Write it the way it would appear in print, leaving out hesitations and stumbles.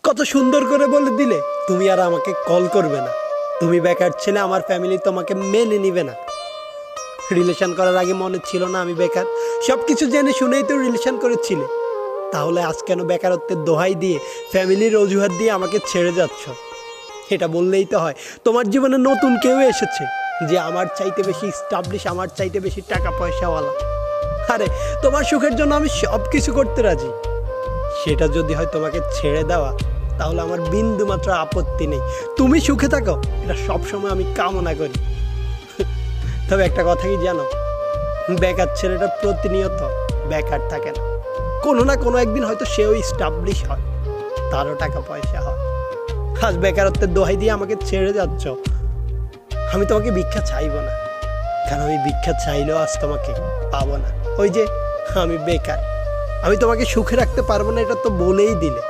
কত সুন্দর করে বলে দিলে তুমি আর আমাকে কল করবে না, তুমি বেকার ছেলে, আমার ফ্যামিলি তোমাকে মেনে নিবে না। রিলেশন করার আগে মনে ছিল না আমি বেকার? সব কিছু জেনে শুনেই তো রিলেশন করেছিলে, তাহলে আজ কেন বেকারত্বের দোহাই দিয়ে ফ্যামিলির অজুহাত দিয়ে আমাকে ছেড়ে যাচ্ছ? এটা বললেই তো হয় তোমার জীবনে নতুন কেউ এসেছে যে আমার চাইতে বেশি স্টাবলিশ, আমার চাইতে বেশি টাকা পয়সাওয়ালা। আরে তোমার সুখের জন্য আমি সব কিছু করতে রাজি। সেটা যদি হয় তোমাকে ছেড়ে দেওয়া, তাহলে আমার বিন্দু মাত্র আপত্তি নেই। তুমি সুখে থাকো, এটা সবসময় আমি কামনা করি। তবে একটা কথা কি জানো, বেকার ছেলেটা প্রতিনিয়ত বেকার থাকে না, কোনো না কোনো একদিন হয়তো সেও স্টাবলিশ হয়, তারও টাকা পয়সা হয়। আজ বেকারত্বের দোহাই দিয়ে আমাকে ছেড়ে যাচ্ছ। আমি তোমাকে ভিক্ষা চাইবো না, কারণ আমি ভিক্ষা চাইলেও আজ তোমাকে পাবো না। ওই যে আমি বেকার, আমি তোমাকে সুখে রাখতে পারবো না, এটা তো বলেই দিলে।